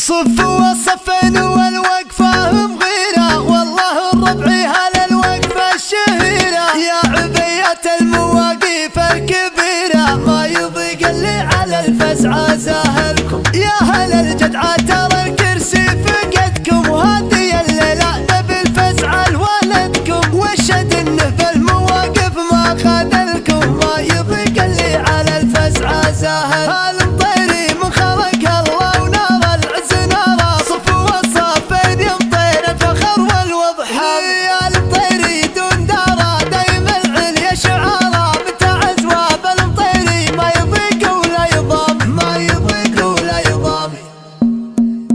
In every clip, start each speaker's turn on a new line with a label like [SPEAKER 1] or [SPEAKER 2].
[SPEAKER 1] صف وصفين والوقفة مغيرة، والله الربعي هلا الوقفة الشهيرة. يا عبية المواقف الكبيرة ما يضيق اللي على الفزعة زاهلكم. يا هلا الجدعة ترى الكرسي فقدكم، وهذه الليلة نبي الفزعة لولدكم. وشد انه بالمواقف ما خذلكم، ما يضيق اللي على الفزعة زاهل. هالمطيري من خلق الله ونار العز ناره، صف وصفين يمطير الفخر والوضحى. يا المطيري دون داره دايم العليا شعاره، متى عزوه بالمطيري ما يضيق ولا يضام، ما يضيق ولا يضام.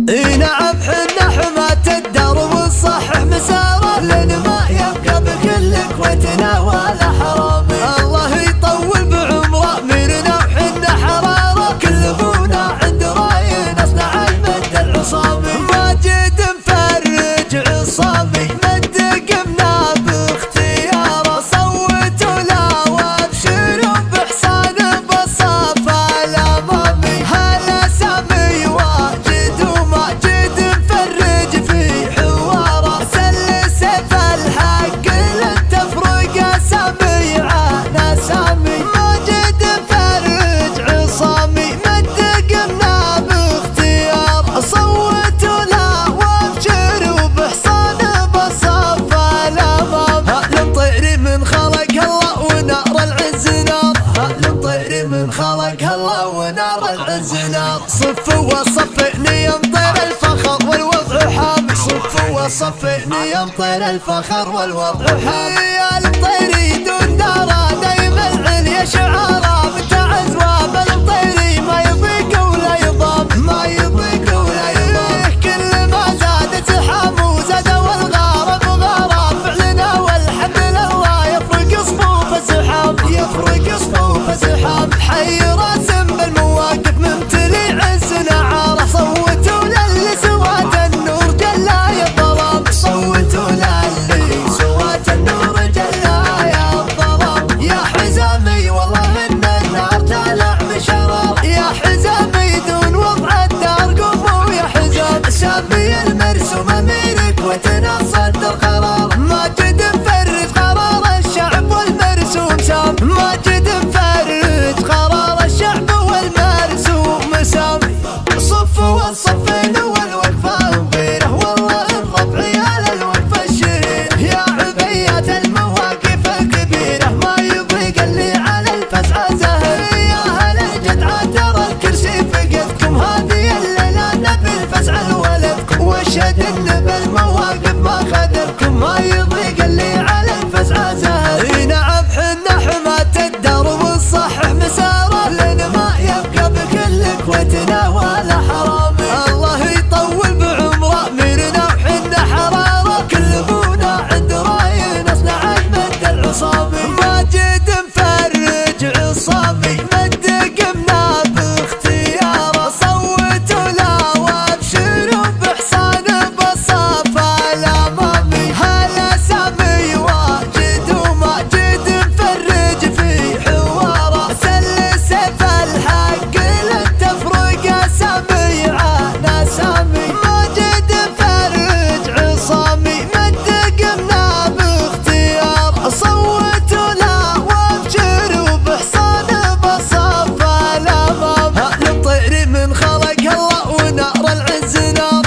[SPEAKER 1] اي نعم حنا حماة الدار ونصحح مساره، لان ما يبقى بكل قوتنا ولا حرامي. الله يطول بعمره ميرنا وحنا حراره، كل ابونا عند راي نصنع المد العصامي. ماجد مفرج عصامي مد قمنا باختياره، صوتوا له وابشروا باحسانه بالصفا الامامي. هلا سامي واجد وماجد مفرج في حواره، سل سيف الحق لن تفرق سامي عنا سامي. ماجد مفرج عصامي مد قمنا باختياره، صوتوا له وابشروا باحسانه بالصفا الامامي. المطيري من خلق الله ونار العز نار، المطيري من خلق الله ونار العز نار. صف وصفين يمطير الفخر والوضع حامي، صف وصفين يمطير الفخر والوضع حامي. يا المطيري دون داره دايم العليا شعاره، متى عزوه بالمطيري ما يضيق ولا يضام، ما يضيق ولا يضام. كل ما زادت حامو زاد والغارب غارب فعلنا، والحمد لله يفرق صفوف الزحام، يفرق صفوف الزحام. حي راسم بالمواقف ممتلي عز نعاره، صوتوا للي سوات النور جلا يا الظلام، صوتوا للي سوات النور جلا يا الظلام. يا حزامي والله ان النار تلع بشرار، يا حزامي دون وضع الدار قوموا يا حزام. سامي المرسوم اميرك وتنصد القرار، ماجد مفرج قرار الشعب والمرسوم سام. ماجد مفرج قرار الشعب والمرسوم سامي. صف والصفين والوقفة مغيرة، والله الربعي على الوقفة الشهيرة. يا عبية المواقف الكبيرة ما يضيق اللي على الفزعة زهر. يا هلا الجدعة ترى الكرسي فقدكم، هذه الليلة نبي الفزعة لولدكم. وشهد ان بالمواقف ما خذلكم، ما يضيق اللي على الفزعة زهر. اي نعم حنا حماة الدار ونصحح مساره، لان ما يبقى بكل قوتنا ولا حرامي. الله يطول بعمره ميرنا وحنا حراره، كل ابونا عند راي نصنع المد العصامي. ماجد مفرج عصامي مد قمنا باختياره، صوتوا له وابشروا باحسانه بالصفا الامامي. هلا سامي واجد وماجد مفرج في حواره، سل سيف الحق لن تفرق سامي عنا سامي. ماجد مفرج عصامي مد قمنا باختياره، صوتوا له وابشروا باحسانه بالصفا الامامي. المطيري من خلق الله ونار العز نار،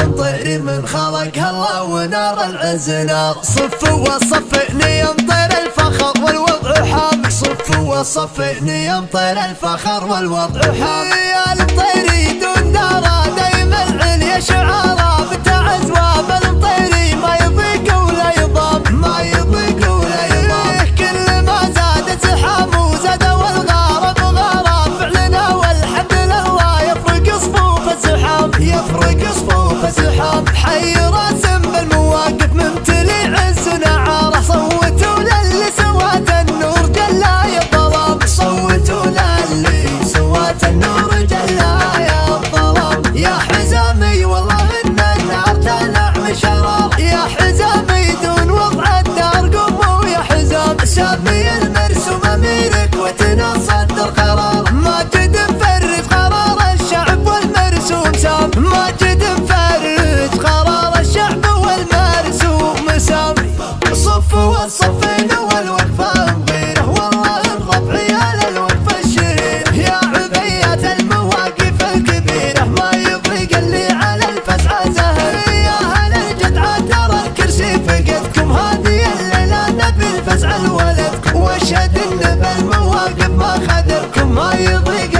[SPEAKER 1] المطيري من خلق الله ونار العز نار. صف وصفين يمطير الفخر والوضع حامي، صف وصفين يمطير الفخر والوضع حامي. يا المطيري دون داره دايم العليا شعاره، متى عزوه بالمطيري ما يضيق ولا يضام، ما يضيق ولا يضام. كل ما زادت حامو زاد والغارب غارب فعلنا، والحمد لله يفرق صفوف الزحام، يفرق صفوف الزحام. حي راسم بالمواقف ممتلي عز نعاره، صوتوا للي سوات النور جلا يا الظلام، صوتوا للي سوات النور جلا يا المواقف ما خذلكم ما يضيق